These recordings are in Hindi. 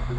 एक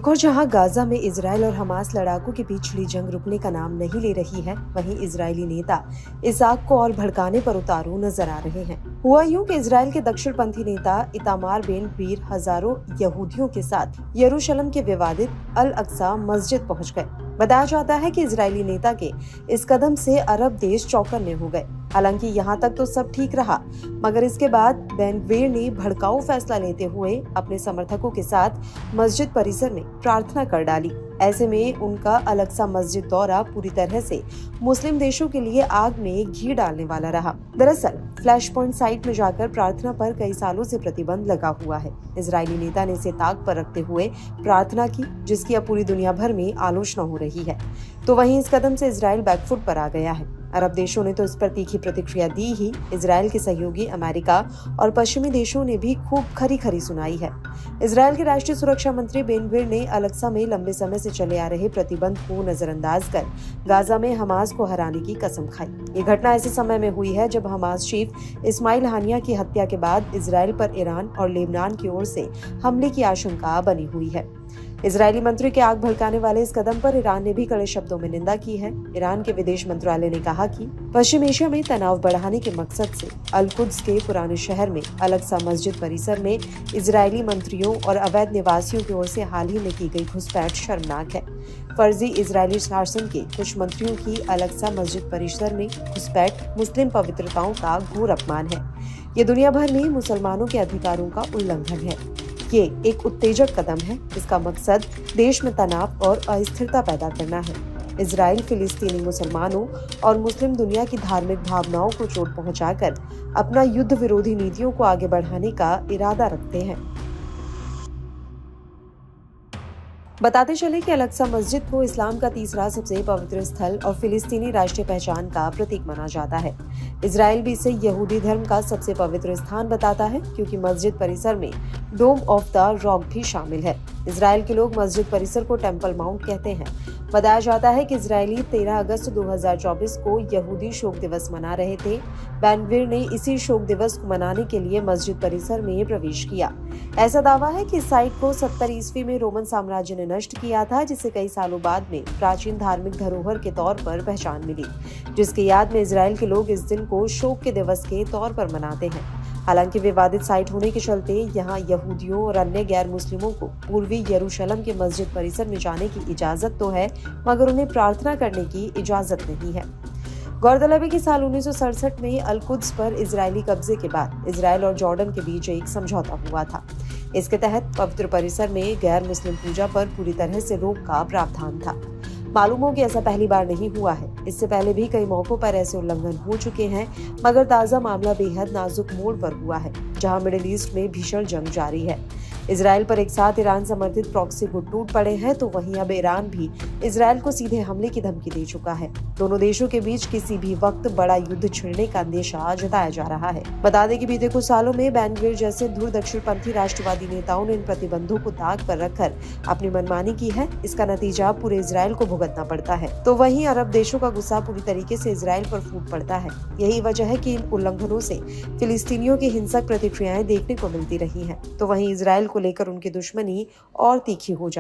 और जहां गाजा में इजराइल और हमास लड़ाकों के बीच छिड़ी जंग रुकने का नाम नहीं ले रही है, वहीं इजरायली नेता इस आग को और भड़काने पर उतारू नजर आ रहे हैं। हुआ यूं कि इजराइल के दक्षिणपंथी नेता इतामार बेन गवीर हजारों यहूदियों के साथ यरूशलेम के विवादित अल अक्सा मस्जिद पहुंच गए। बताया जाता है कि इजरायली नेता के इस कदम से अरब देश चौकन्ने हो गए। हालांकि यहाँ तक तो सब ठीक रहा, मगर इसके बाद बेन गवीर ने भड़काऊ फैसला लेते हुए अपने समर्थकों के साथ मस्जिद परिसर में प्रार्थना कर डाली। ऐसे में उनका अल अक्सा मस्जिद दौरा पूरी तरह से मुस्लिम देशों के लिए आग में घी डालने वाला रहा। दरअसल फ्लैश पॉइंट साइट में जाकर प्रार्थना पर कई सालों से प्रतिबंध लगा हुआ है। इजरायली नेता ने इसे ताक पर रखते हुए प्रार्थना की, जिसकी अब पूरी दुनिया भर में आलोचना हो रही है। तो वहीं इस कदम से इजराइल बैकफुट पर आ गया है। अरब देशों ने तो इस पर तीखी प्रतिक्रिया दी ही। इजराइल के सहयोगी अमेरिका और पश्चिमी देशों ने भी खूब खरी सुनाई है। इजराइल के राष्ट्रीय सुरक्षा मंत्री बेन गवीर ने अल अक्सा में लंबे समय से चले आ रहे प्रतिबंध को नजरअंदाज कर गाजा में हमास को हराने की कसम खाई। ये घटना ऐसे समय में हुई है जब हमास चीफ इस्माइल हानिया की हत्या के बाद इजराइल पर ईरान और लेबनान की ओर से हमले की आशंका बनी हुई है। इजरायली मंत्री के आग भड़काने वाले इस कदम पर ईरान ने भी कड़े शब्दों में निंदा की है। ईरान के विदेश मंत्रालय ने कहा कि पश्चिम एशिया में तनाव बढ़ाने के मकसद से अल कुद्स के पुराने शहर में अल अक्सा मस्जिद परिसर में इजरायली मंत्रियों और अवैध निवासियों की ओर से हाल ही में की गई घुसपैठ शर्मनाक है। फर्जी इजरायली शासन के कुछ मंत्रियों की अल अक्सा मस्जिद परिसर में घुसपैठ मुस्लिम पवित्रताओं का घोर अपमान है। ये दुनिया भर में मुसलमानों के अधिकारों का उल्लंघन है। ये एक उत्तेजक कदम है। इसका मकसद देश में तनाव और अस्थिरता पैदा करना है। इजराइल फिलिस्तीनी मुसलमानों और मुस्लिम दुनिया की धार्मिक भावनाओं को चोट पहुंचाकर अपना युद्ध विरोधी नीतियों को आगे बढ़ाने का इरादा रखते हैं। बताते चले कि अल अक्सा मस्जिद को इस्लाम का तीसरा सबसे पवित्र स्थल और फिलिस्तीनी राष्ट्रीय पहचान का प्रतीक माना जाता है। इजराइल भी इसे यहूदी धर्म का सबसे पवित्र स्थान बताता है, क्योंकि मस्जिद परिसर में डोम ऑफ द रॉक भी शामिल है। इजराइल के लोग मस्जिद परिसर को टेम्पल माउंट कहते हैं। बताया जाता है कि इजरायली 13 अगस्त 2024 को यहूदी शोक दिवस मना रहे थे। बेन गवीर ने इसी शोक दिवस को मनाने के लिए मस्जिद परिसर में प्रवेश किया। ऐसा दावा है कि इस साइट को 70 ईस्वी में रोमन साम्राज्य ने नष्ट किया था, जिसे कई सालों बाद में प्राचीन धार्मिक धरोहर के तौर पर पहचान मिली, जिसकी याद में इजराइल के लोग इस दिन को शोक के दिवस के तौर पर मनाते हैं। हालांकि विवादित साइट होने के चलते यहाँ यहूदियों और अन्य गैर मुस्लिमों को पूर्वी यरूशलेम के मस्जिद परिसर में जाने की इजाजत तो है, मगर उन्हें प्रार्थना करने की इजाजत नहीं है। गौरतलब है कि साल 1967 में अल कुद्स पर इजरायली कब्जे के बाद इजराइल और जॉर्डन के बीच एक समझौता हुआ था। इसके तहत पवित्र परिसर में गैर मुस्लिम पूजा पर पूरी तरह से रोक का प्रावधान था। मालूम हो कि ऐसा पहली बार नहीं हुआ है। इससे पहले भी कई मौकों पर ऐसे उल्लंघन हो चुके हैं, मगर ताजा मामला बेहद नाजुक मोड़ पर हुआ है, जहां मिडिल ईस्ट में भीषण जंग जारी है। इजराइल पर एक साथ ईरान समर्थित प्रॉक्सी गुट टूट पड़े हैं, तो वहीं अब ईरान भी इजराइल को सीधे हमले की धमकी दे चुका है। दोनों देशों के बीच किसी भी वक्त बड़ा युद्ध छिड़ने का अंदेशा जताया जा रहा है। बता दें कि बीते कुछ सालों में बेन गवीर जैसे धुर दक्षिणपंथी राष्ट्रवादी नेताओं ने इन प्रतिबंधों को ताक पर रखकर अपनी मनमानी की है। इसका नतीजा पूरे इजराइल को भुगतना पड़ता है। तो वहीं अरब देशों का गुस्सा पूरी तरीके से इजराइल पर फूट पड़ता है। यही वजह है कि इन उल्लंघनों से फिलिस्तीनियों की हिंसक प्रतिक्रियाएं देखने को मिलती रही हैं। तो वहीं इजराइल को लेकर उनकी दुश्मनी और तीखी हो जाती है।